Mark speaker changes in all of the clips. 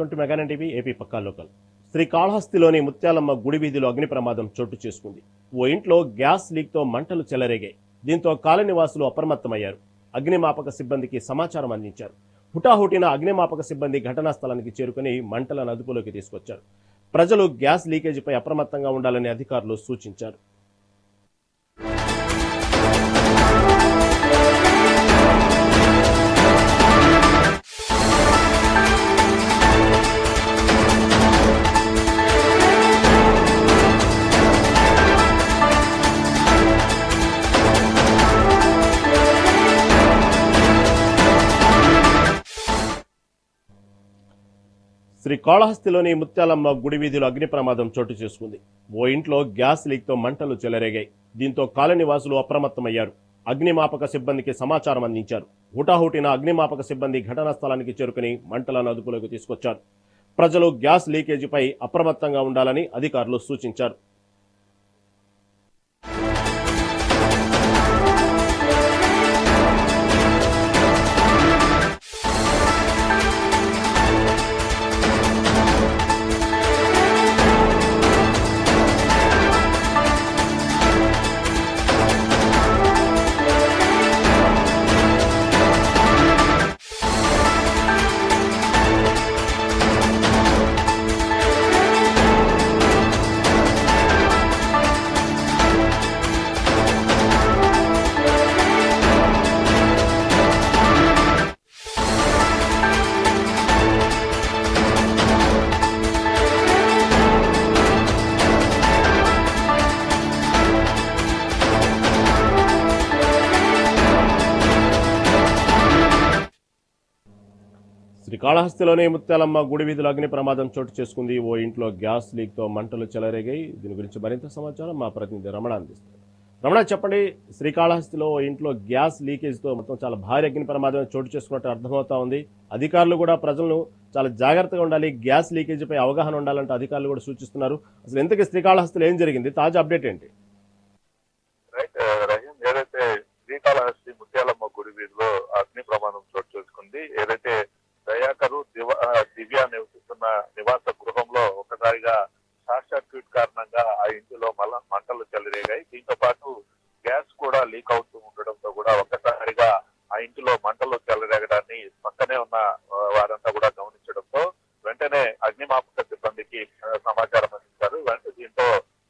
Speaker 1: Welcome to మెగానన్ TV AP పక్కా local. శ్రీకాళహస్తిలోని ముత్యాలమ్మ గుడి వీధిలో అగ్ని ప్రమాదం చోటు చేసుకుంది. ఓ ఇంట్లో గ్యాస్ లీక్తో మంటలు చెలరేగాయి. దీంతో కాలనీవాసులు అప్రమత్తమయ్యారు. అగ్నిమాపక సిబ్బందికి సమాచారం అందించారు. హుటాహుటిన అగ్నిమాపక సిబ్బంది ఘటనా స్థలానికి చేరుకుని మంటలను అదుపులోకి తీసుకొచ్చారు. ప్రజలు గ్యాస్ లీకేజీపై అప్రమత్తంగా ఉండాలని అధికారులు సూచించారు. శ్రీకాళహస్తిలోని ముత్యాలమ్మ గుడి వీధిలో అగ్ని ప్రమాదం చోటు చేసుకుంది. ఓ ఇంట్లో గ్యాస్ లీక్తో మంటలు చెలరేగాయి. దీంతో కాలనీవాసులు అప్రమత్తమయ్యారు. అగ్నిమాపక సిబ్బందికి సమాచారం అందించారు. హుటాహుటిన అగ్నిమాపక సిబ్బంది ఘటనా స్థలానికి చేరుకుని మంటలను అదుపులోకి తీసుకొచ్చారు. ప్రజలు గ్యాస్ లీకేజీపై అప్రమత్తంగా ఉండాలని అధికారులు సూచించారు. శ్రీకాళహస్తిలోని ముత్యాలమ్మ గుడి వీధిలో అగ్ని ప్రమాదం చోటు చేసుకుంది. ఓ ఇంట్లో గ్యాస్ లీక్తో మంటలు చెలరేగాయి. దీని గురించి మరింత సమాచారం మా ప్రతినిధి రమణ అందిస్తారు. రమణ, చెప్పండి. శ్రీకాళహస్తిలో ఓ ఇంట్లో గ్యాస్ లీకేజ్తో మొత్తం చాలా భారీ అగ్ని ప్రమాదం చోటు చేసుకున్నట్టు అర్థమవుతా ఉంది. అధికారులు కూడా ప్రజలను చాలా జాగ్రత్తగా ఉండాలి, గ్యాస్ లీకేజీపై అవగాహన ఉండాలంటే అధికారులు కూడా సూచిస్తున్నారు. అసలు ఇంతకీ శ్రీకాళహస్తిలో ఏం జరిగింది? తాజా అప్డేట్ ఏంటి?
Speaker 2: ఏదైతే శ్రీకాళహస్తి ముత్యాలమ్మ గుడి వీధిలో అగ్ని ప్రమాదం చోటు చేసుకుంది. ఏదైతే దయాకరు దివ్య నివసిస్తున్న నివాస గృహంలో ఒక్కసారిగా షార్ట్ సర్క్యూట్ కారణంగా ఆ ఇంటిలో మంటలు చెలరేగాయి. దీంతో పాటు గ్యాస్ కూడా లీక్ అవుతూ ఉండడంతో కూడా ఒక్కసారిగా ఆ ఇంటిలో మంటలు చెలరేగడాన్ని పక్కనే ఉన్న వారంతా కూడా గమనించడంతో వెంటనే అగ్నిమాపక సిబ్బందికి సమాచారం అందించారు. దీంతో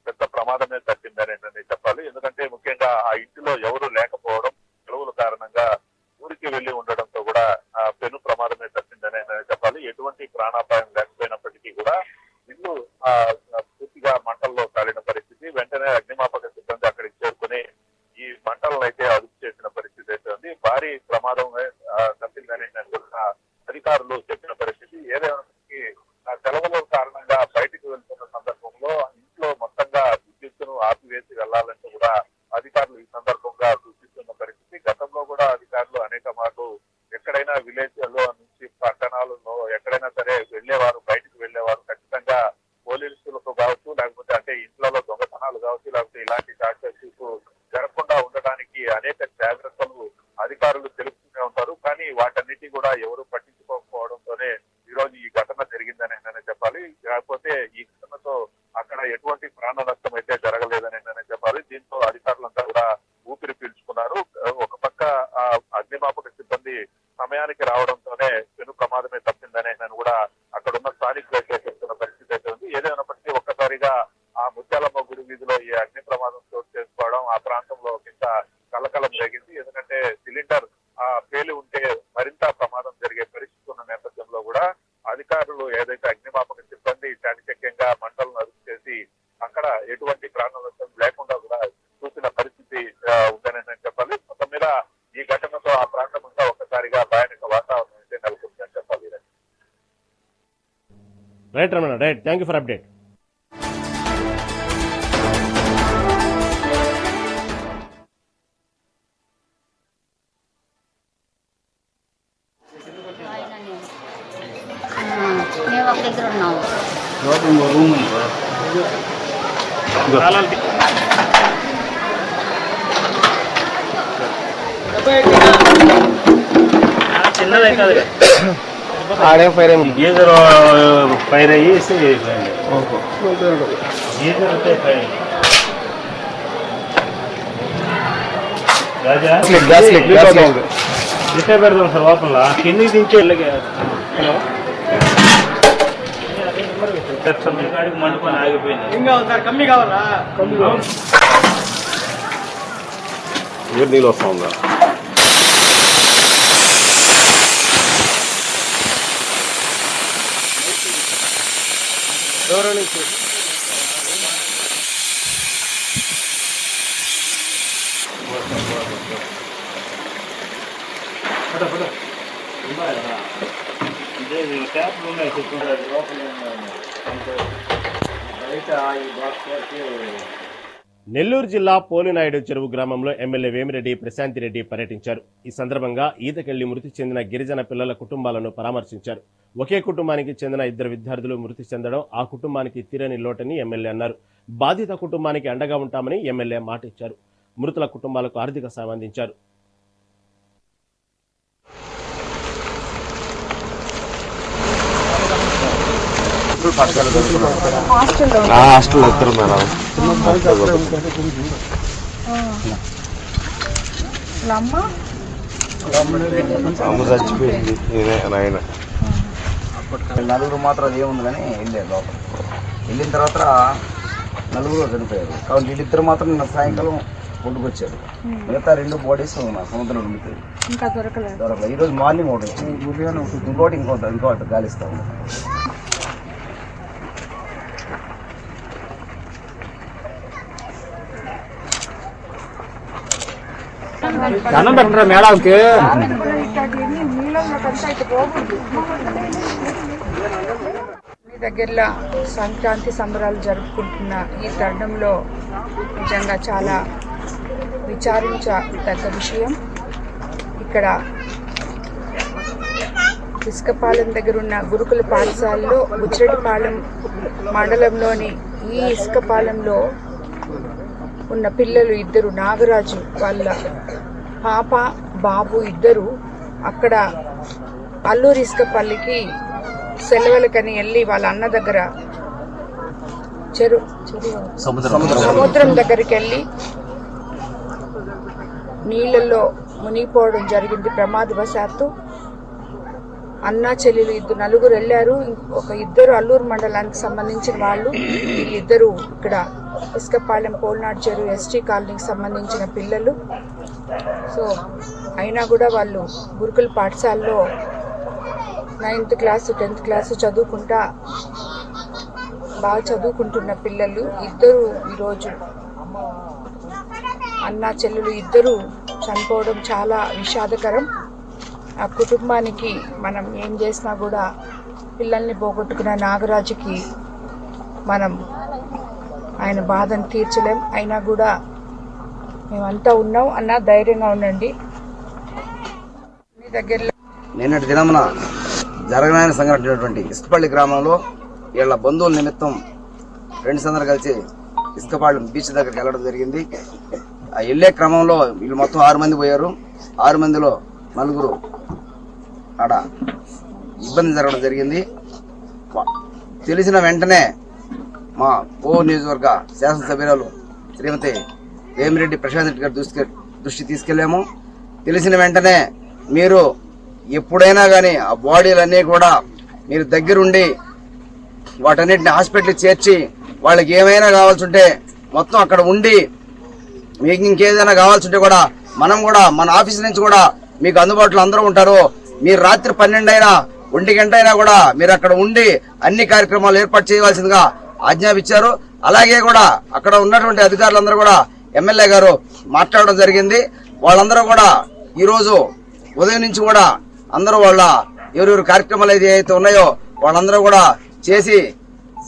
Speaker 2: పెద్ద ప్రమాదమే తగ్గిందని చెప్పాలి. ఎందుకంటే ముఖ్యంగా ఆ ఇంటిలో ఎవరు లేకపోవడం, సెలవుల కారణంగా ఊరికి వెళ్లి ఉండడంతో కూడా పెను ప్రమాదమే తప్పిందని చెప్పాలి. ఎటువంటి ప్రాణాపాయం లేకపోయినప్పటికీ కూడా ఇల్లు పూర్తిగా మంటల్లో కాలిన పరిస్థితి. వెంటనే అగ్నిమాపక సిబ్బంది అక్కడికి చేరుకుని ఈ మంటలను అయితే అదుపు చేసిన పరిస్థితి అయితే ఉంది. భారీ ప్రమాదమే తప్పిందని కూడా అధికారులు చెప్పిన పరిస్థితి. ఏదైనప్పటికీ సెలవుల కారణంగా బయటకు వెళ్తున్న సందర్భంలో ఇంట్లో మొత్తంగా విద్యుత్తును ఆపివేసి వెళ్లాలంటే కూడా అధికారులు ఈ సందర్భంగా సూచిస్తున్న పరిస్థితి. గతంలో కూడా అధికారులు అనేక మార్లు ఎక్కడైనా విలేజ్ లో నుంచి పట్టణాలలో ఎక్కడైనా సరే వెళ్లేవారు, బయటకు వెళ్లేవారు ఖచ్చితంగా పోలీసులకు కావచ్చు, లేకపోతే అంటే ఇంట్లో దొంగతనాలు కావచ్చు, లేకపోతే ఇలాంటి షార్ట్ సర్క్యూట్ జరగకుండా ఉండడానికి అనేక జాగ్రత్తలు అధికారులు తెలుపుతూనే ఉంటారు. కానీ వాటన్నిటి కూడా ఎవరు పట్టించుకోకపోవడంతోనే ఈ రోజు ఈ ఘటన జరిగిందని చెప్పాలి. కాకపోతే ఈ ఘటనతో అక్కడ ఎటువంటి ప్రాణ నష్టం అయితే జరగలేదని చెప్పాలి. దీంతో అధికారులంతా కూడా ఊపిరి పీల్చుకున్నారు. ఒక పక్క అగ్నిమాపక సిబ్బంది సమయానికి రావడంతోనే పెను ప్రమాదమే తప్పిందని కూడా అక్కడ ఉన్న స్థానికులు అయితే చెప్తున్న పరిస్థితి అయితే ఉంది. ఏదైనప్పటికీ ఒక్కసారిగా ఆ ముత్యాలమ్మ గుడి వీధిలో ఈ అగ్ని ప్రమాదం చోటు చేసుకోవడం ఆ ప్రాంతంలో కింద కలకలం జరిగింది. ఎందుకంటే సిలిండర్ పేలి ఉంటే మరింత ప్రమాదం జరిగే పరిస్థితి ఉన్న నేపథ్యంలో కూడా అధికారులు ఏదైతే అగ్నిమాపక సిబ్బంది చాకచక్యంగా మంటలను అదుపు చేసి అక్కడ ఎటువంటి ప్రాణ నష్టం లేకుండా కూడా చూసిన పరిస్థితి ఉందని చెప్పాలి. మొత్తం మీద ఈ ఘటనతో ఆ ప్రాంతం అంతా ఒక్కసారిగా భయానక వాతావరణం అయితే నెలకొందని చెప్పాలి.
Speaker 1: Right Ramana, right. Thank you for update.
Speaker 3: మేము ఒక దగ్గర ఉన్నాము.
Speaker 4: చిన్నదైతే ఆడే ఫైర్
Speaker 5: గీజర్ ఫైర్ అయ్యేసి గీజర్ ఫైర్
Speaker 4: గ్యాస్ లీక్
Speaker 5: ఇట్టే పెడదాం సార్ లోపల కిందికి దించే హలో మండుకొని ఆగిపోయింది
Speaker 4: ఇంకా సార్ కమ్మి కావాలా
Speaker 1: నీళ్ళు వస్తా ఉందా
Speaker 4: దూరం నుంచి
Speaker 5: ట్యాప్లు ఉన్నాయి చెప్తున్నారు లోపల బయట ఈ బాక్స్ వరకు.
Speaker 1: నెల్లూరు జిల్లా పోలినాయుడు చెరువు గ్రామంలో ఎమ్మెల్యే వేమిరెడ్డి ప్రశాంతిరెడ్డి పర్యటించారు. ఈ సందర్భంగా ఈతకెళ్లి మృతి చెందిన గిరిజన పిల్లల కుటుంబాలను పరామర్శించారు. ఒకే కుటుంబానికి చెందిన 2 విద్యార్థులు మృతి చెందడం ఆ కుటుంబానికి తీరని లోటని ఎమ్మెల్యే అన్నారు. బాధిత కుటుంబానికి అండగా ఉంటామని ఎమ్మెల్యే మాట ఇచ్చారు. మృతుల కుటుంబాలకు ఆర్థిక సాయం అందించారు.
Speaker 4: హాస్టల్లో ఇద్దరు మేడం అమ్మ చచ్చిపోయింది ఆయన
Speaker 6: నలుగురు మాత్రం అది ఏముంది కానీ వెళ్ళారు లోపల. వెళ్ళిన తర్వాత నలుగురు చనిపోయారు. కాబట్టి వీళ్ళిద్దరు మాత్రం నిన్న సాయంకాలం ఒడ్డుకొచ్చారు. మిగతా 2 బాడీస్ సముద్రంలో ఉండిపోయాయి, ఇంకా దొరకలేదు. ఈరోజు మార్నింగ్ ఒకటి వచ్చింది, ఇంకోటి గాలిస్తా ఉంది.
Speaker 4: దండం పెట్టరా మేడంకి.
Speaker 7: మీ దగ్గరలో సంక్రాంతి సంబరాలు జరుపుకుంటున్న ఈ తరుణంలో నిజంగా చాలా విచారించదగ్గ విషయం. ఇక్కడ ఇసుకపాలెం దగ్గర ఉన్న గురుకుల పాఠశాలలో బుచ్చిరెడ్డిపాలెం మండలంలోని ఈ ఇసుకపాలెంలో ఉన్న పిల్లలు 2 నాగరాజు వాళ్ళ పాప బాబు ఇద్దరు అక్కడ అల్లూరి ఇసుకపల్లికి సెలవులకని వెళ్ళి వాళ్ళ అన్న దగ్గర సముద్రం దగ్గరికి వెళ్ళి నీళ్ళల్లో మునిగిపోవడం జరిగింది. ప్రమాదవశాత్తు అన్న చెల్లెలు నలుగురు వెళ్ళారు. ఒక 2 అల్లూరు మండలానికి సంబంధించిన వాళ్ళు, వీళ్ళిద్దరూ ఇక్కడ ఇసుకపాలెం పోల్నాడు చెరువు ఎస్టీ కాలనీకి సంబంధించిన పిల్లలు. సో అయినా కూడా వాళ్ళు గురుకుల పాఠశాలలో 9th క్లాసు 10th క్లాసు చదువుకుంటా బాగా చదువుకుంటున్న పిల్లలు. ఇద్దరు ఈరోజు అన్న చెల్లెలు ఇద్దరు చనిపోవడం చాలా విషాదకరం. ఆ కుటుంబానికి మనం ఏం చేసినా కూడా పిల్లల్ని పోగొట్టుకున్న నాగరాజుకి మనం ఆయన బాధను తీర్చలేం. అయినా కూడా మేమంతా ఉన్నాం అన్న, ధైర్యంగా ఉండండి. మీ దగ్గరలో
Speaker 6: నిన్నటి దినమున జరగనాయన సంఘటనటువంటి ఇసుకపల్లి గ్రామంలో వీళ్ళ బంధువుల నిమిత్తం ఫ్రెండ్స్ అందరూ కలిసి ఇసుకపాలెం బీచ్ దగ్గరికి వెళ్ళడం జరిగింది. ఆ వెళ్ళే క్రమంలో వీళ్ళు మొత్తం 6 మంది పోయారు. 6 మందిలో 4 ఆడ ఇబ్బంది జరగడం జరిగింది. తెలిసిన వెంటనే మా నియోజకవర్గ శాసనసభ్యురాలు శ్రీమతి వేమిరెడ్డి ప్రశాంత్ రెడ్డి గారి దృష్టి తీసుకెళ్ళాము. తెలిసిన వెంటనే మీరు ఎప్పుడైనా కానీ ఆ బాడీలన్నీ కూడా మీరు దగ్గరుండి వాటన్నిటిని హాస్పిటల్కి చేర్చి వాళ్ళకి ఏమైనా కావాల్సి ఉంటే మొత్తం అక్కడ ఉండి మీకు ఇంకేదైనా కావాల్సి ఉంటే కూడా మనం కూడా మన ఆఫీస్ నుంచి కూడా మీకు అందుబాటులో అందరూ ఉంటారు. మీరు రాత్రి 12 అయినా 1 గంట అయినా కూడా మీరు అక్కడ ఉండి అన్ని కార్యక్రమాలు ఏర్పాటు చేయవలసిందిగా ఆజ్ఞాపించారు. అలాగే కూడా అక్కడ ఉన్నటువంటి అధికారులందరూ కూడా ఎమ్మెల్యే గారు మాట్లాడడం జరిగింది. వాళ్ళందరూ కూడా ఈరోజు ఉదయం నుంచి కూడా అందరూ వాళ్ళ ఎవరెవరు కార్యక్రమాలు ఏదైతే ఉన్నాయో వాళ్ళందరూ కూడా చేసి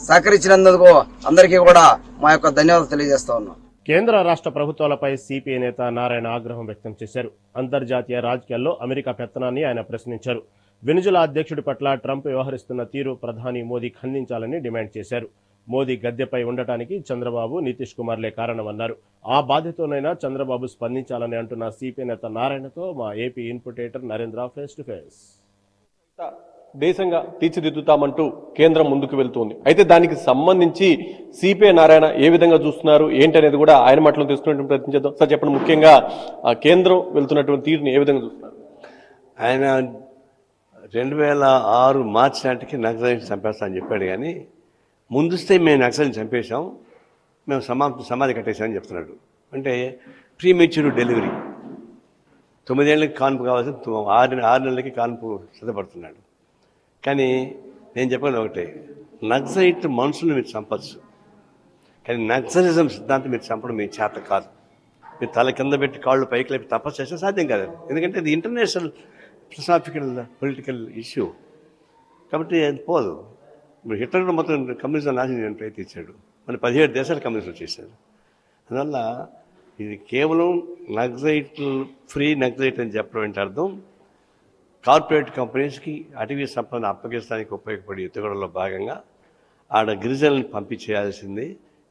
Speaker 6: సహకరించినందుకు అందరికీ కూడా మా యొక్క ధన్యవాదాలు తెలియజేస్తా ఉన్నాం.
Speaker 1: కేంద్ర రాష్ట్ర ప్రభుత్వాలపై సిపిఐ నేత నారాయణ ఆగ్రహం వ్యక్తం చేశారు. అంతర్జాతీయ రాజకీయాల్లో అమెరికా పెత్తనాన్ని ఆయన ప్రశ్నించారు. వెనిజులా అధ్యక్షుడి పట్ల ట్రంప్ వ్యవహరిస్తున్న తీరు ప్రధాని మోదీ ఖండించాలని డిమాండ్ చేశారు. మోదీ గద్దెపై ఉండటానికి చంద్రబాబు నితీష్ కుమార్లే కారణమన్నారు. ఆ బాధ్యతనైనా చంద్రబాబు స్పందించాలని అంటున్న సిపిఐ నేత నారాయణతో మా ఏపీ ఇన్పుటేటర్ నరేంద్ర ఫేస్ టు ఫేస్.
Speaker 8: దేశంగా తీర్చిదిద్దుతామంటూ కేంద్రం ముందుకు వెళ్తోంది. అయితే దానికి సంబంధించి సిపిఐ నారాయణ ఏ విధంగా చూస్తున్నారు ఏంటనేది కూడా ఆయన మాటలు తెలుసుకునేటువంటి ప్రయత్నం చేద్దాం. సార్ చెప్పండి, ముఖ్యంగా కేంద్రం వెళ్తున్నటువంటి తీరుని ఏ విధంగా చూస్తున్నారు?
Speaker 9: ఆయన 2006 మార్చి నాటికి నక్సలైట్ చంపేస్తా అని చెప్పాడు, కానీ ముందుస్తే మేము నక్సలైట్ చంపేశాం, మేము సమాధి కట్టేశామని చెప్తున్నాడు. అంటే ప్రీమెచ్యూర్ డెలివరీ, 9 ఏళ్ళకి కాన్పు కావాల్సి 6 నెలలకి కాన్పు సిద్ధపడుతున్నాడు. కానీ నేను చెప్పగలను ఒకటే, నక్సలైట్ మనుషులను మీరు చంపచ్చు, కానీ నక్సలిజం సిద్ధాంతం మీరు చంపడం మీ చేత కాదు. మీరు తల కింద పెట్టి కాళ్ళు పైకి లేపి తపస్సు చేస్తే సాధ్యం కాదు, ఎందుకంటే ఇది ఇంటర్నేషనల్ ఫిలాసాఫికల్ పొలిటికల్ ఇష్యూ కాబట్టి అది పోదు. ఇప్పుడు హిట్లర్ మొత్తం కమ్యూనిజం నాశనం ప్రయత్నించాడు, మన 17 దేశాలు కమ్యూనిజం వచ్చేసారు. అందువల్ల ఇది కేవలం నక్సలైట్ ఫ్రీ నక్సలైట్ అని చెప్పడం ఏంటి అర్థం, కార్పొరేట్ కంపెనీస్కి అటవీ సంపదను అప్పగిస్తానికి ఉపయోగపడే ఎత్తుగడలో భాగంగా ఆడ గిరిజనులను పంపించేయాల్సింది.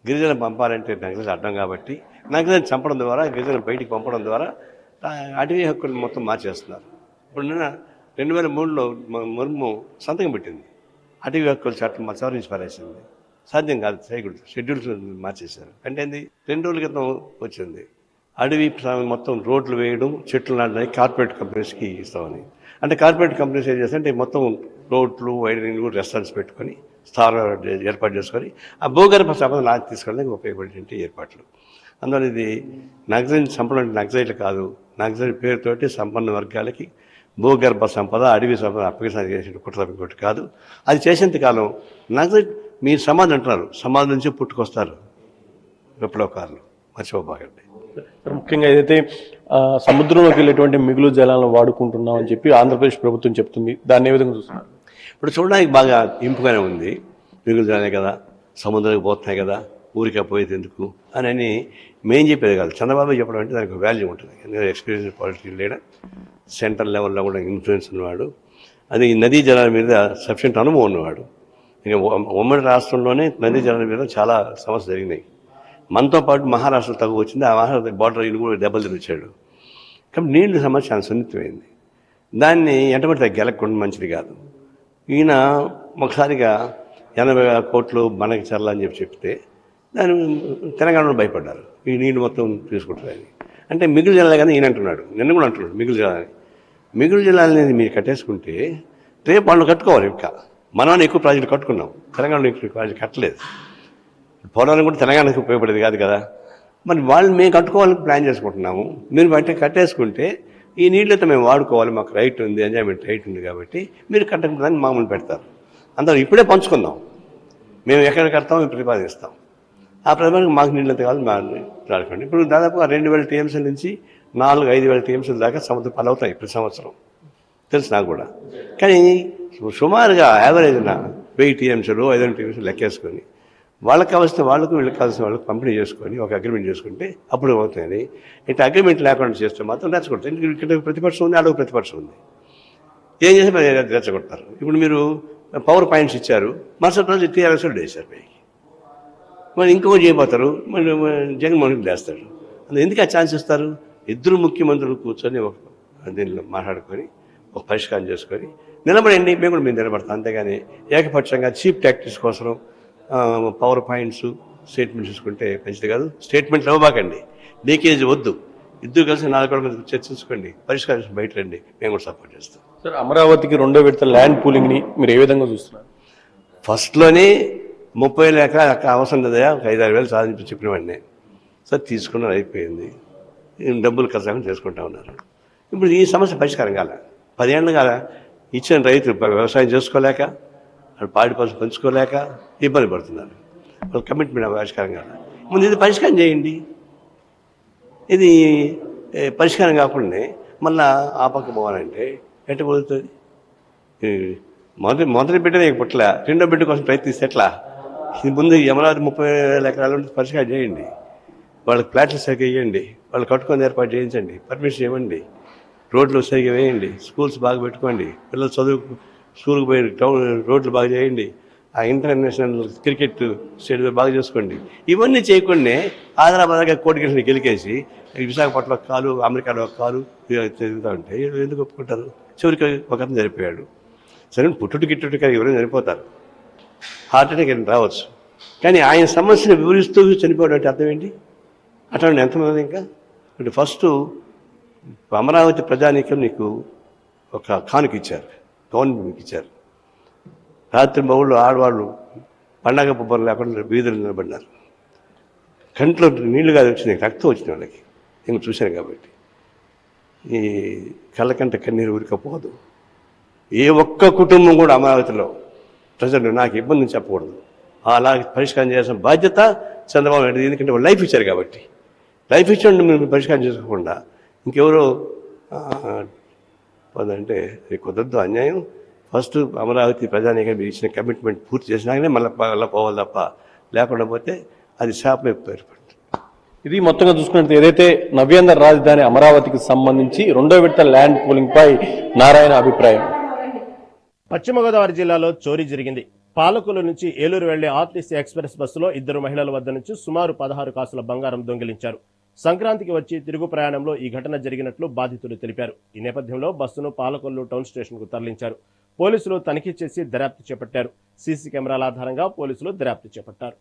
Speaker 9: గిరిజనులు పంపాలంటే నక్సలైట్ అడ్డం కాబట్టి నక్సలైట్ చంపడం ద్వారా, గిరిజనులు బయటికి పంపడం ద్వారా అటవీ హక్కులను మొత్తం మార్చేస్తున్నారు. ఇప్పుడు నిన్న 2003లో ముర్ము సంతకం పెట్టింది, అటవీ హక్కుల చట్టం సవరించి పారేసింది. సాధ్యం కాదు, చేయకూడదు, షెడ్యూల్స్ మార్చేశారు. అంటే ఏంది, 2 రోజుల క్రితం వచ్చింది అడవి మొత్తం రోడ్లు వేయడం, చెట్లు నాటడానికి కార్పొరేట్ కంపెనీస్కి ఇస్తామని. అంటే కార్పొరేట్ కంపెనీస్ ఏం చేస్తారంటే మొత్తం రోడ్లు, వైరింగ్లు, రెస్టారెంట్స్ పెట్టుకొని స్థావరాలు ఏర్పాటు చేసుకొని ఆ భూగర్భ సంపద నాకు తీసుకోవడానికి ఉపయోగపడేటువంటి ఏర్పాట్లు. అందువల్ల ఇది నక్సలైట్ చంపడం నక్సలైట్లు కాదు, నక్సలైట్ పేరుతోటి సంపన్న వర్గాలకి భూగర్భ సంపద, అడవి సంపద అప్పగించడానికి చేసిన కుట్ర ఇంకోటి కాదు. అది చేసేంత కాలం నక్సలైట్ మీరు సమాధి అంటున్నారు, సమాధి నుంచి పుట్టుకొస్తారు విప్లవకారులు, మర్చిపోబాగండి.
Speaker 8: ముఖ్యంగా ఏదైతే సముద్రంలోకి వెళ్ళేటువంటి మిగులు జలాలను వాడుకుంటున్నాం అని చెప్పి ఆంధ్రప్రదేశ్ ప్రభుత్వం చెప్తుంది, దాన్ని ఏ విధంగా చూస్తున్నారు?
Speaker 9: ఇప్పుడు చూడడానికి బాగా ఇంపుగానే ఉంది, మిగులు జలాలే కదా, సముద్రానికి పోతున్నాయి కదా, ఊరికే పోయేది ఎందుకు అని మేం చెప్పేది కాదు, చంద్రబాబు చెప్పడం అంటే దానికి వాల్యూ ఉంటుంది. ఎందుకంటే ఎక్స్పీరియన్స్ పాలిటికల్ లీడర్, సెంట్రల్ లెవెల్లో కూడా ఇన్ఫ్లుయెన్స్ ఉన్నవాడు, అది నదీ జలాల మీద సఫిషియెంట్ అనుభవం ఉన్నవాడు. ఇక ఉమ్మడి రాష్ట్రంలోనే నదీ జలాల మీద చాలా సమస్యలు జరిగినాయి. మనతో పాటు మహారాష్ట్ర తగ్గు వచ్చింది, ఆ మహారాష్ట్ర బార్డర్ ఈయన కూడా దెబ్బలు తిరిగిచ్చాడు. కాబట్టి నీళ్ల సమస్య చాలా సున్నితమైంది, దాన్ని ఎంటబడితే గెలకుండా మంచిది కాదు. ఈయన ఒకసారిగా 80,000 కోట్లు మనకి చర్ల అని చెప్తే దాని తెలంగాణలో భయపడ్డారు, ఈ నీళ్ళు మొత్తం తీసుకుంటారని. అంటే మిగులు జలాలు కానీ ఈయన అంటున్నాడు, నిన్న కూడా అంటున్నాడు మిగులు జలాలని. మిగులు జలాలని మీరు కట్టేసుకుంటే రేపు వాళ్ళు కట్టుకోవాలి. ఇంకా మనం ఎక్కువ ప్రాజెక్టులు కట్టుకున్నాం, తెలంగాణలో ఎక్కువ ప్రాజెక్ట్ కట్టలేదు. పోరాటం కూడా తెలంగాణకు ఉపయోగపడేది కాదు కదా, మరి వాళ్ళు మేము కట్టుకోవాలని ప్లాన్ చేసుకుంటున్నాము. మీరు బయట కట్టేసుకుంటే ఈ నీళ్ళతో మేము వాడుకోవాలి, మాకు రైట్ ఉంది, ఎంజాయ్మెంట్ రైట్ ఉంది కాబట్టి మీరు కట్టకపోవడానికి మామూలు పెడతారు. అందరూ ఇప్పుడే పంచుకుందాం, మేము ఎక్కడ కడతామో ప్రతిపాదిస్తాం, ఆ ప్రతిపాదనకు మాకు నీళ్ళంత కావాలి రాడుకోండి. ఇప్పుడు దాదాపుగా 2,000 టీఎంసీల నుంచి 4,000-5,000 టీఎంసీల దాకా సముద్ర పాలు అవుతాయి ప్రతి సంవత్సరం, తెలుసు నాకు కూడా. కానీ సుమారుగా యావరేజ్న 1000 టీఎంసీలు 500 టీఎంసీలు లెక్కేసుకొని వాళ్ళకి కావాల్సిన వాళ్ళకు, వీళ్ళకి కావాల్సిన వాళ్ళకి పంపిణీ చేసుకొని ఒక అగ్రిమెంట్ చేసుకుంటే అప్పుడు అవుతాయని. ఇట్లా అగ్రిమెంట్ లేకుండా చేస్తే మాత్రం రెచ్చగొడతారు. ఇక్కడ ప్రతిపక్షం ఉంది, అడుగు ప్రతిపక్షం ఉంది, ఏం చేసి రెచ్చగొడతారు. ఇప్పుడు మీరు పవర్ పాయింట్స్ ఇచ్చారు, మరుసటి రోజు టీఆర్ఎస్ వేశారు పైకి, మరి ఇంకొకటి చేయబోతారు, మరి జగన్మోహన్ రెడ్డి వేస్తాడు. అందులో ఎందుకు ఆ ఛాన్స్ ఇస్తారు? ఇద్దరు ముఖ్యమంత్రులు కూర్చొని ఒక దీనిలో మాట్లాడుకొని ఒక పరిష్కారం చేసుకొని నిలబడండి, మేము కూడా మేము నిలబడతాం. అంతేగాని ఏకపక్షంగా చీప్ టాక్టిక్స్ కోసం పవర్ పాయింట్స్ స్టేట్మెంట్స్ తీసుకుంటే మంచిది కాదు. స్టేట్మెంట్లు ఇవ్వబాకండి, లీకేజ్ వద్దు, ఇద్దరు కలిసి 4 గంటల మీద చర్చించుకోండి, పరిష్కారం బయట రండి, మేము కూడా సపోర్ట్ చేస్తాం.
Speaker 8: సార్, అమరావతికి 2వ విడత ల్యాండ్ పూలింగ్ని మీరు ఏ విధంగా చూస్తున్నారు?
Speaker 9: ఫస్ట్లోనే 30,000 ఎకరాలు అక్కడ అవసరం లేదా, ఒక 5-6 వేలు సాధించి చెప్పిన వాడినే సార్ తీసుకున్నారు, అయిపోయింది, డబ్బులు ఖర్చు చేసుకుంటా ఉన్నారు. ఇప్పుడు ఈ సమస్య పరిష్కారం కాల, 10 ఏళ్ళు కాల, ఇచ్చిన రైతు వ్యవసాయం చేసుకోలేక, పాడి పశువులు పెంచుకోలేక ఇబ్బంది పడుతున్నారు. వాళ్ళ కమిట్మెంట్ పరిష్కారం కాల. ముందు ఇది పరిష్కారం చేయండి. ఇది పరిష్కారం కాకుండా మళ్ళీ ఆ పక్క పోవాలంటే ఎట్ట కుదురుతుంది? మొదటి బిడ్డ నీకు పుట్ల, 2వ బిడ్డ కోసం ప్రయత్నిస్తే ఎట్లా? ఇది ముందు అమరావతి 30,000 ఎకరాల పరిష్కారం చేయండి, వాళ్ళకి ప్లాట్లు సరిగ్గా వేయండి, వాళ్ళు కట్టుకొని ఏర్పాటు చేయించండి, పర్మిషన్ ఇవ్వండి, రోడ్లు సరిగ్గా వేయండి, స్కూల్స్ బాగా పెట్టుకోండి, పిల్లలు చదువు స్కూల్కి పోయి రోడ్లు బాగా చేయండి, ఆ ఇంటర్నేషనల్ క్రికెట్ స్టేడియం బాగా చేసుకోండి. ఇవన్నీ చేయకుండా ఆదరాబాద్గా కోటికి గెలికేసి విశాఖపట్నంలో కాలు, అమెరికాలో కాలు తిరుగుతూ ఉంటే ఎందుకు ఒప్పుకుంటారు? చివరికి ఒక అతను చనిపోయాడు. సరే పుట్టుడు గిట్టుడు కానీ ఎవరైనా చనిపోతారు, హార్ట్ అటాక్ అని రావచ్చు. కానీ ఆయన సమస్యను వివరిస్తూ చనిపోవడం అంటే అర్థం ఏంటి? అట్లాంటి ఎంతమంది ఇంకా అంటే ఫస్ట్ అమరావతి ప్రజానీకం నీకు ఒక కానుక ఇచ్చారు, గవర్నమెంట్ మీకు ఇచ్చారు. రాత్రి మౌళ్ళు ఆడవాళ్ళు పండగ బొబ్బలు లేకుండా వీధులు నిలబడినారు. కంట్లో నీళ్లు కాదు వచ్చినాయి, రక్తం వచ్చిన వాళ్ళకి నేను చూశాను. కాబట్టి ఈ కళ్ళకంట కన్నీరు ఉరికపోదు. ఏ ఒక్క కుటుంబం కూడా అమరావతిలో ప్రజలు నాకు ఇబ్బందిని చెప్పకూడదు, అలా పరిష్కారం చేయాల్సిన బాధ్యత చంద్రబాబు నాయుడు. ఎందుకంటే వాళ్ళు లైఫ్ ఇచ్చారు కాబట్టి. లైఫ్ ఇచ్చిన మీరు పరిష్కారం చేసుకోకుండా ఇంకెవరో అంటే కుదరదు, అన్యాయం. ఫస్ట్ అమరావతి ప్రజానీకం మీరు ఇచ్చిన కమిట్మెంట్ పూర్తి చేసినాకనే మళ్ళీ పోవాలి తప్ప లేకుండా పోతే అది శాపం ఏర్పడుతుంది.
Speaker 8: ఇది మొత్తంగా చూసుకున్నట్టు ఏదైతే నవ్యాంధ్ర రాజధాని అమరావతికి సంబంధించి 2వ విడత ల్యాండ్ పూలింగ్ పై నారాయణ అభిప్రాయం.
Speaker 1: పశ్చిమ గోదావరి జిల్లాలో చోరీ జరిగింది. పాలకుల నుంచి ఏలూరు వెళ్లే ఆర్టీసీ ఎక్స్ప్రెస్ బస్సులో 2 మహిళల వద్ద నుంచి సుమారు 16 కాసుల బంగారం దొంగిలించారు. సంక్రాంతికి వచ్చి తిరుగు ప్రయాణంలో ఈ ఘటన జరిగినట్లు బాధితులు తెలిపారు. ఈ నేపథ్యంలో బస్సును పాలకొల్లు టౌన్ స్టేషన్ కు తరలించారు. పోలీసులు తనిఖీ చేసి దర్యాప్తు చేపట్టారు. సీసీ కెమెరాల ఆధారంగా పోలీసులు దర్యాప్తు చేపట్టారు.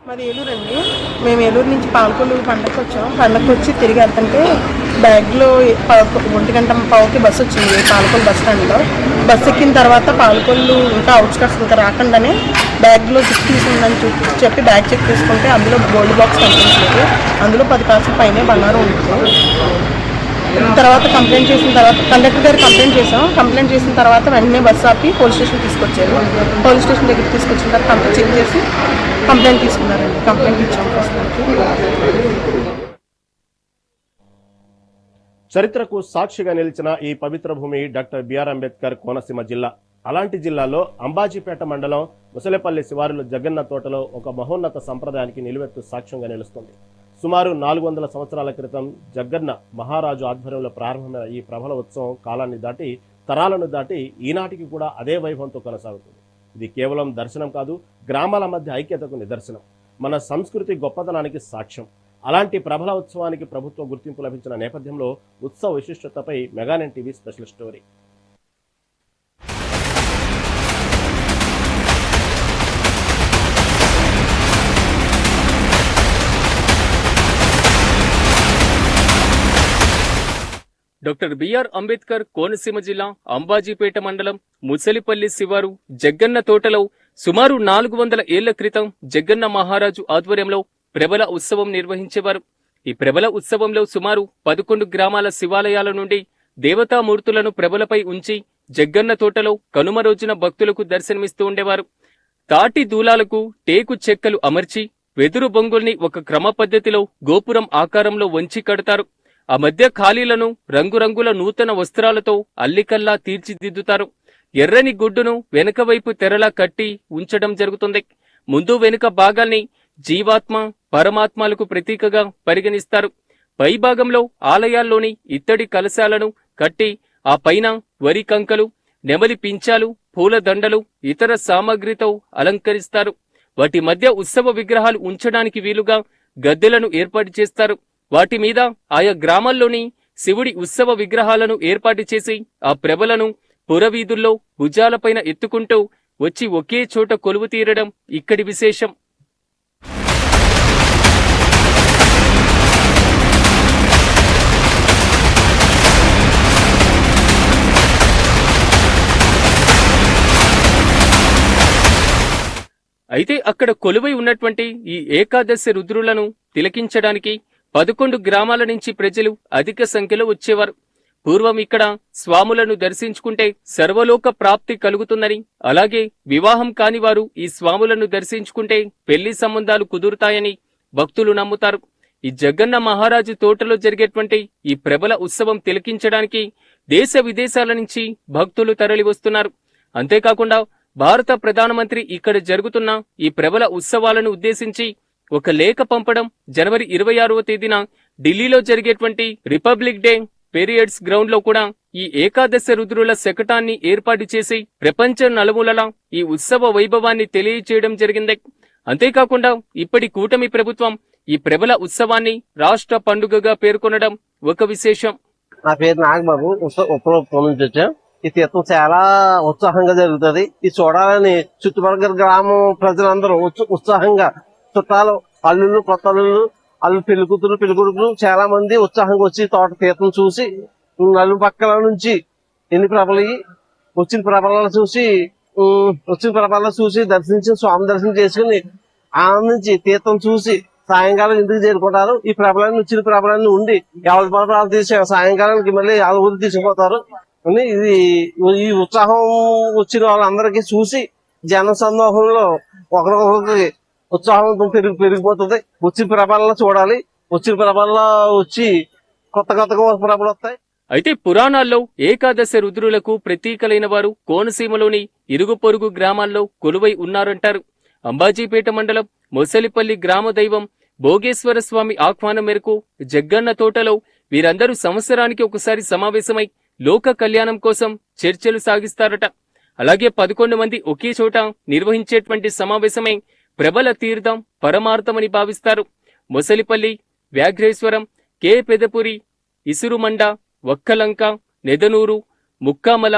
Speaker 10: మాది ఏలూరు అండి. మేము ఏలూరు నుంచి పాలకొల్లు పండగకి వచ్చాం. పండగకి వచ్చి తిరిగి వెళ్తుంటే బ్యాగ్లో 1:15కి బస్సు వచ్చింది పాలకొల్లు బస్ స్టాండ్లో. బస్సు ఎక్కిన తర్వాత పాలకొల్లు ఇంకా అవుట్స్కట్స్ ఇంకా రాకుండానే బ్యాగ్లో చెక్ తీసుకుందని చెప్పి బ్యాగ్ చెక్ చేసుకుంటే అందులో గోల్డ్ బాక్స్ కనిపించలేదు. అందులో 10 కాసుల పైనే బంగారం ఉంటుంది. తర్వాత కంప్లైంట్ చేసిన తర్వాత కండక్టర్ గారు కంప్లైంట్ చేసిన తర్వాత వెంటనే బస్సు ఆపి పోలీస్ స్టేషన్ తీసుకొచ్చారు. పోలీస్ స్టేషన్ దగ్గరికి తీసుకొచ్చిన తర్వాత చెక్ చేసి కంప్లైంట్ తీసుకున్నారండి. కంప్లైంట్ ఇచ్చాం ప్రస్తుతానికి.
Speaker 1: చరిత్రకు సాక్షిగా నిలిచిన ఈ పవిత్ర భూమి డాక్టర్ బిఆర్ అంబేద్కర్ కోనసీమ జిల్లా. అలాంటి జిల్లాలో అంబాజీపేట మండలం ముసలేపల్లి శివారులో జగన్న తోటలో ఒక మహోన్నత సంప్రదాయానికి నిలువెత్తు సాక్ష్యంగా నిలుస్తుంది. సుమారు 400 సంవత్సరాల క్రితం జగ్గన్న మహారాజు ఆధ్వర్యంలో ప్రారంభమైన ఈ ప్రబల ఉత్సవం కాలాన్ని దాటి తరాలను దాటి ఈనాటికి కూడా అదే వైభవంతో కొనసాగుతుంది. ఇది కేవలం దర్శనం కాదు, గ్రామాల మధ్య ఐక్యతకు నిదర్శనం, మన సంస్కృతి గొప్పతనానికి సాక్ష్యం. అలాంటి ప్రబల ఉత్సవానికి ప్రభుత్వ గుర్తింపు లభించిన నేపథ్యంలో ఉత్సవ విశిష్టతపై మెగానెన్ TV special story.
Speaker 11: Doctor BR Ambedkar Konaseema జిల్లా అంబాజీపేట మండలం ముసలిపల్లి శివారు జగ్గన్న తోటలో సుమారు 400 ఏళ్ల క్రితం జగ్గన్న మహారాజు ఆధ్వర్యంలో ప్రబల ఉత్సవం నిర్వహించేవారు. ఈ ప్రబల ఉత్సవంలో సుమారు 11 గ్రామాల శివాలయాల నుండి దేవతామూర్తులను ప్రబలపై ఉంచి జగ్గన్న తోటలో కనుమ రోజున భక్తులకు దర్శనమిస్తూ ఉండేవారు. తాటి దూలాలకు టేకు చెక్కలు అమర్చి వెదురు బొంగుల్ని ఒక క్రమ పద్ధతిలో గోపురం ఆకారంలో వంచి కడతారు. ఆ మధ్య ఖాళీలను రంగురంగుల నూతన వస్త్రాలతో అల్లికల్లా తీర్చిదిద్దుతారు. ఎర్రని గుడ్డును వెనుక వైపు తెరలా కట్టి ఉంచడం జరుగుతుంది. ముందు వెనుక భాగాల్ని జీవాత్మ పరమాత్మలకు ప్రతీకగా పరిగణిస్తారు. పై భాగంలో ఆలయాల్లోని ఇత్తడి కలశాలను కట్టి ఆ పైన వరి కంకలు, నెమలి పించాలు, పూల దండలు, ఇతర సామగ్రితో అలంకరిస్తారు. వాటి మధ్య ఉత్సవ విగ్రహాలు ఉంచడానికి వీలుగా గద్దెలను ఏర్పాటు చేస్తారు. వాటి మీద ఆయా గ్రామాల్లోని శివుడి ఉత్సవ విగ్రహాలను ఏర్పాటు చేసి ఆ ప్రభలను పురవీధుల్లో భుజాలపైన ఎత్తుకుంటూ వచ్చి ఒకే చోట కొలువు తీరడం ఇక్కడి విశేషం. అయితే అక్కడ కొలువై ఉన్నటువంటి ఈ ఏకాదశి రుద్రులను తిలకించడానికి 11 గ్రామాల నుంచి ప్రజలు అధిక సంఖ్యలో వచ్చేవారు. పూర్వం ఇక్కడ స్వాములను దర్శించుకుంటే సర్వలోక ప్రాప్తి కలుగుతుందని, అలాగే వివాహం కాని వారు ఈ స్వాములను దర్శించుకుంటే పెళ్లి సంబంధాలు కుదురుతాయని భక్తులు నమ్ముతారు. ఈ జగన్న మహారాజు తోటలో జరిగేటువంటి ఈ ప్రబల ఉత్సవం తిలకించడానికి దేశ విదేశాల నుంచి భక్తులు తరలి వస్తున్నారు. అంతేకాకుండా భారత ప్రధానమంత్రి ఇక్కడ జరుగుతున్న ఈ ప్రబల ఉత్సవాలను ఉద్దేశించి ఒక లేఖ పంపడం జనవరి 26వ తేదీన ఢిల్లీలో జరిగేటువంటి రిపబ్లిక్ డే పెరియడ్స్ గ్రౌండ్ లో కూడా ఈ ఏకాదశ రుద్రుల శకటాన్ని ఏర్పాటు చేసి ప్రపంచ నలుమూలలా ఈ ఉత్సవ వైభవాన్ని తెలియచేయడం జరిగింది. అంతేకాకుండా ఇప్పటి కూటమి ప్రభుత్వం ఈ ప్రబల ఉత్సవాన్ని రాష్ట్ర పండుగగా పేర్కొనడం ఒక విశేషం.
Speaker 5: నా పేరు నాగబాబు, ఉప్పలూరు నుంచి వచ్చాం. ఈ తీర్థం చాలా ఉత్సాహంగా జరుగుతుంది. ఇది చూడాలని చుట్టుపక్కల గ్రామం ప్రజలందరూ ఉత్సాహంగా, చుట్టాలు, అల్లుళ్ళు, కొత్త అల్లు, పెళ్లి కూతురు, పెళ్లి కొడుకులు చాలా మంది ఉత్సాహంగా వచ్చి తోట తీర్థం చూసి, నలుపక్కల నుంచి ఎన్ని ప్రభలు వచ్చిన ప్రభలను చూసి దర్శించి, స్వామి దర్శనం చేసుకుని ఆనందించి తీర్థం చూసి సాయంకాలం ఇంటికి చేరుకుంటారు. ఈ వచ్చిన ప్రభలన్నీ ఉండి ఎవరి ప్రభావాలు తీసి సాయంకాలానికి మళ్ళీ వాళ్ళ ఊరికి తీసుకుపోతారు. ఇది ఈ ఉత్సాహం వచ్చిన వాళ్ళందరికీ చూసి జన సందోహంలో ఒకరికొకరికి ఉత్సాహం పెరిగిపోతుంది. వచ్చిన ప్రభావాలను చూడాలి. వచ్చిన ప్రభావాల్లో వచ్చి కొత్తగా ప్రభలు వస్తాయి.
Speaker 11: అయితే పురాణాల్లో ఏకాదశ రుద్రులకు ప్రతీకలైన వారు కోనసీమలోని ఇరుగు పొరుగు గ్రామాల్లో కొలువై ఉన్నారంటారు. అంబాజీపేట మండలం మొసలిపల్లి గ్రామ దైవం భోగేశ్వర స్వామి ఆహ్వానం మేరకు జగ్గన్న తోటలో వీరందరూ సంవత్సరానికి ఒకసారి సమావేశమై లోక కళ్యాణం కోసం చర్చలు సాగిస్తారట. అలాగే 11 మంది ఒకే చోట నిర్వహించేటువంటి సమావేశమై ప్రబల తీర్థం పరమార్థమని భావిస్తారు. మొసలిపల్లి, వ్యాఘ్రేశ్వరం, కే పెదపురి, ఇసురుమండ, వక్కలంక, నెదనూరు, ముక్కామల,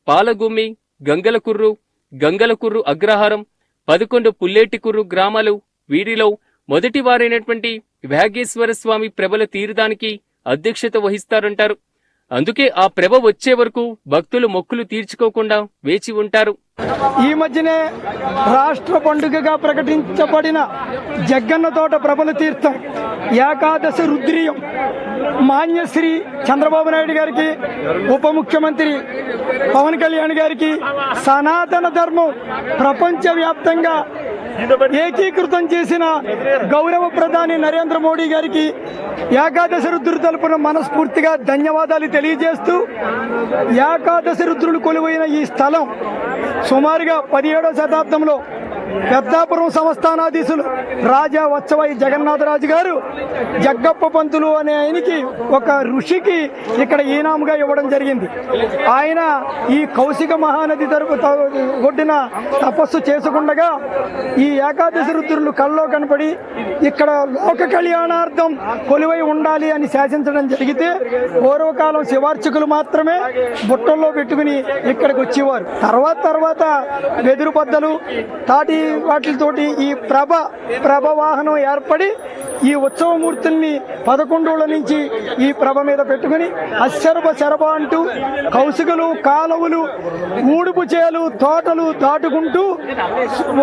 Speaker 11: పాలగుమ్మి, గంగలకుర్రు అగ్రహారం, 11 పుల్లేటికుర్రు గ్రామాలు వీరిలో మొదటి వారైనటువంటి వ్యాఘేశ్వర స్వామి ప్రభల తీర్థానికి అధ్యక్షత వహిస్తారంటారు. అందుకే ఆ ప్రభ వచ్చే వరకు భక్తులు మొక్కులు తీర్చుకోకుండా వేచి ఉంటారు.
Speaker 12: ఈ మధ్యనే రాష్ట్ర పండుగగా ప్రకటించబడిన జగ్గన్న తోట ప్రభల తీర్థం ఏకాదశి రుద్రీయం మాన్యశ్రీ చంద్రబాబు నాయుడు గారికి, ఉప ముఖ్యమంత్రి పవన్ కళ్యాణ్ గారికి, సనాతన ధర్మం ప్రపంచవ్యాప్తంగా ఏకీకృతం చేసిన గౌరవ ప్రధాని నరేంద్ర మోడీ గారికి ఏకాదశి రుద్రుడు తరపున మనస్ఫూర్తిగా ధన్యవాదాలు తెలియజేస్తూ, ఏకాదశి రుద్రులు కొలువైన ఈ స్థలం సుమారుగా 17వ శతాబ్దంలో పెద్దాపురం సంస్థానాధీశులు రాజా వత్సవై జగన్నాథరాజు గారు జగ్గప్ప పంతులు అనే ఆయనకి, ఒక ఋషికి ఇక్కడ ఈనాముగా ఇవ్వడం జరిగింది. ఆయన ఈ కౌశిక మహానది ఒడ్డున తపస్సు చేసుకుండగా ఈ ఏకాదశి రుద్రులు కల్లో కనపడి ఇక్కడ లోక కళ్యాణార్థం కొలువై ఉండాలి అని శాసించడం జరిగితే, పూర్వకాలం శివార్చకులు మాత్రమే బుట్టల్లో పెట్టుకుని ఇక్కడికి వచ్చేవారు. తర్వాత వెదురు బద్దలు, తాటి వాటితోటి ఈ ప్రభ వాహనం ఏర్పడి ఈ ఉత్సవమూర్తుల్ని 11 నుంచి ఈ ప్రభ మీద పెట్టుకుని శరభ అంటూ కౌశికలు, కాలువలు, ఊడుపు చేలు, తోటలు దాటుకుంటూ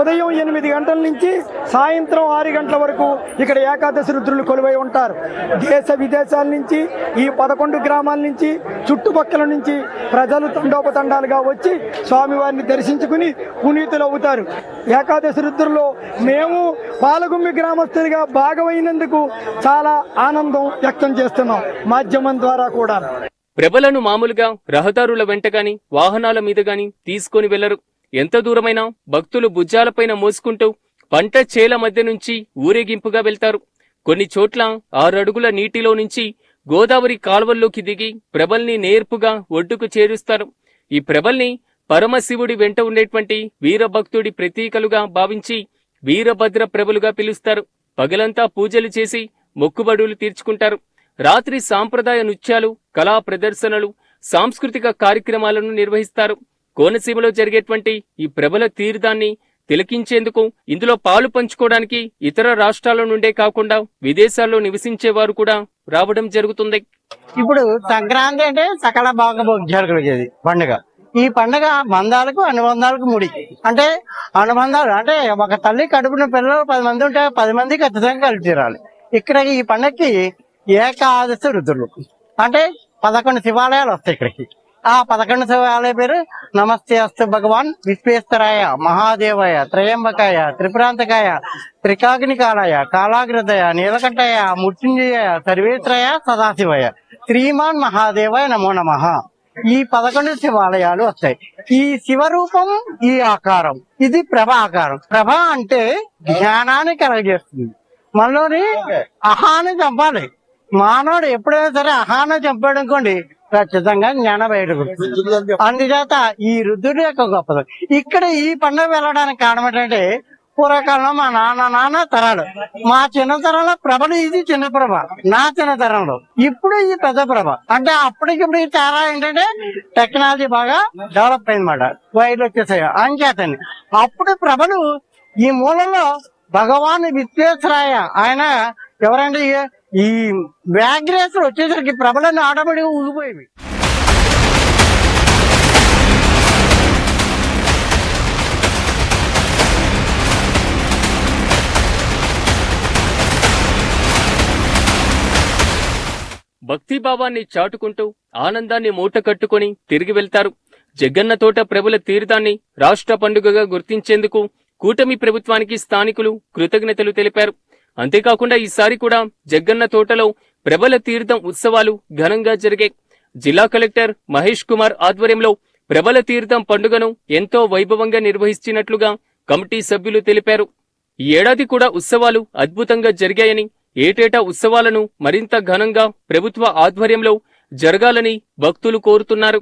Speaker 12: ఉదయం 8 గంటల నుంచి సాయంత్రం 6 గంటల వరకు ఇక్కడ ఏకాదశి రుద్రులు కొలువై ఉంటారు. దేశ విదేశాల నుంచి, ఈ 11 గ్రామాల నుంచి, చుట్టుపక్కల నుంచి ప్రజలు తండోపతండాలుగా వచ్చి స్వామివారిని దర్శించుకుని పునీతులు అవుతారు. ఏకాదశి రుద్రుల్లో మేము పాలగుమ్మి గ్రామస్తులుగా భాగమైనందుకు చాలా ఆనందం వ్యక్తం చేస్తున్నాం, మాధ్యమం ద్వారా కూడా.
Speaker 11: ప్రభలను మామూలుగా రహదారుల వెంట గాని, వాహనాల మీద గాని తీసుకొని వెళ్లరు. ఎంత దూరమైనా భక్తులు భుజాలపైన మోసుకుంటూ పంట చేల మధ్య నుంచి ఊరేగింపుగా వెళ్తారు. కొన్ని చోట్ల 6 అడుగుల నీటిలో నుంచి గోదావరి కాల్వల్లోకి దిగి ప్రభల్ని నేర్పుగా ఒడ్డుకు చేరుస్తారు. ఈ ప్రభల్ని పరమశివుడి వెంట ఉండేటువంటి వీరభక్తుడి ప్రతీకలుగా భావించి వీరభద్ర ప్రభలుగా పిలుస్తారు. పగలంతా పూజలు చేసి మొక్కుబడులు తీర్చుకుంటారు. రాత్రి సాంప్రదాయ నృత్యాలు, కళా ప్రదర్శనలు, సాంస్కృతిక కార్యక్రమాలను నిర్వహిస్తారు. కోనసీమలో జరిగేటువంటి ఈ ప్రభల తీర్థాన్ని తిలకించేందుకు, ఇందులో పాలు పంచుకోవడానికి ఇతర రాష్ట్రాల నుండే కాకుండా విదేశాల్లో నివసించేవారు కూడా రావడం జరుగుతుంది.
Speaker 13: ఇప్పుడు సంక్రాంతి అంటే సకల భాగభోగ్యాలు పండుగ. ఈ పండుగ బంధాలకు అనుబంధాలకు ముడి. అంటే అనుబంధాలు అంటే ఒక తల్లి కడుపున పిల్లలు 10 మంది ఉంటే 10 మంది ఖచ్చితంగా కలిసి తీరాలి. ఇక్కడ ఈ పండుగకి ఏకాదశి రుద్రులు అంటే 11 శివాలయాలు వస్తాయి ఇక్కడికి. ఆ 11 శివాలయ పేరు నమస్తే అస్తు భగవాన్ విశ్వేశ్వరాయ, మహాదేవాయ, త్రయంబకాయ, త్రిపురాంతకాయ, త్రికాగ్నికాలాయ, కాలాగ్రదయ, నీలకంఠాయ, మృత్యుంజయ, సర్వేశ్వరాయ, సదాశివయ, శ్రీమాన్ మహాదేవాయ నమో నమః. ఈ 11 శివాలయాలు వస్తాయి. ఈ శివరూపం, ఈ ఆకారం, ఇది ప్రభ ఆకారం. ప్రభ అంటే జ్ఞానాన్ని కలగజేస్తుంది. మనలోని అహాన్ని చంపాలి. మానవుడు ఎప్పుడైనా సరే అహాన్ని చంపాడు అనుకోండి, ఖచ్చితంగా జ్ఞానం బయటకు. అందుచేత ఈ రుద్రుడి యొక్క గొప్పది. ఇక్కడ ఈ పండుగ వెళ్ళడానికి కారణం ఏంటంటే, పూర్వకాలంలో మా నాన్న తరాలు, మా చిన్న తరంలో ప్రభలు ఇది చిన్న ప్రభ, నా చిన్న తరంలో ఇప్పుడు ఇది పెద్ద ప్రభ. అంటే అప్పటికిప్పుడు ఈ తేడా ఏంటంటే టెక్నాలజీ బాగా డెవలప్ అయిందన్నమాట, వైర్లు వచ్చేసాయి అంచేతండి. అప్పుడు ప్రభలు ఈ మూలలో భగవాన్ విశ్వేశ్వరాయ ఆయన ఎవరంటే ఈ వ్యాగ్రేసులు వచ్చేసరికి ప్రభలన్నీ ఆటోమేటిక్గా ఊగిపోయేవి.
Speaker 11: భక్తిభావాన్ని చాటుకుంటూ ఆనందాన్ని మూట కట్టుకుని తిరిగి వెళ్తారు. జగ్గన్న తోట ప్రభుల తీర్థాన్ని రాష్ట్ర పండుగగా గుర్తించేందుకు కూటమి ప్రభుత్వానికి స్థానికులు కృతజ్ఞతలు తెలిపారు. అంతేకాకుండా ఈసారి కూడా జగ్గన్న తోటలో ప్రభల తీర్థం ఉత్సవాలు ఘనంగా జరిగాయి. జిల్లా కలెక్టర్ మహేష్ కుమార్ ఆధ్వర్యంలో ప్రభల తీర్థం పండుగను ఎంతో వైభవంగా నిర్వహించినట్లుగా కమిటీ సభ్యులు తెలిపారు. ఈ ఏడాది కూడా ఉత్సవాలు అద్భుతంగా జరిగాయని, ఏటేటా ఉత్సవాలను మరింత ఘనంగా ప్రభుత్వ ఆధ్వర్యంలో జరగాలని భక్తులు కోరుతున్నారు.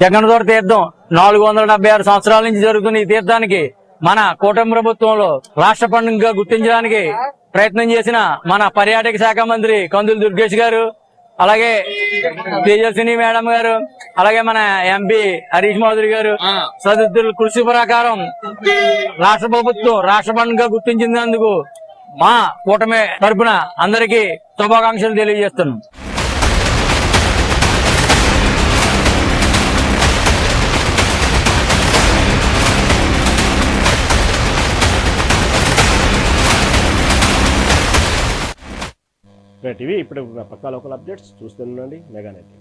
Speaker 14: జగన్ తోట తీర్థం 476 సంవత్సరాల నుంచి జరుగుతున్న ఈ తీర్థానికి మన కూటమి ప్రభుత్వంలో రాష్ట్ర పండుగగా గుర్తించడానికి ప్రయత్నం చేసిన మన పర్యాటక శాఖ మంత్రి కందులు దుర్గేష్ గారు, అలాగే తేజస్విని మేడం గారు, అలాగే మన ఎంపీ హరీష్ మాధురి గారు సదస్సుల కృషి ప్రకారం రాష్ట్ర ప్రభుత్వం రాష్ట్ర పండుగగా గుర్తించినందుకు మా కూటమి తరపున అందరికీ శుభాకాంక్షలు తెలియజేస్తున్నాం.
Speaker 1: ఇవి ఇప్పుడు పక్కా లోకల్ అప్డేట్స్ చూస్తుండండి మెగా నెట్.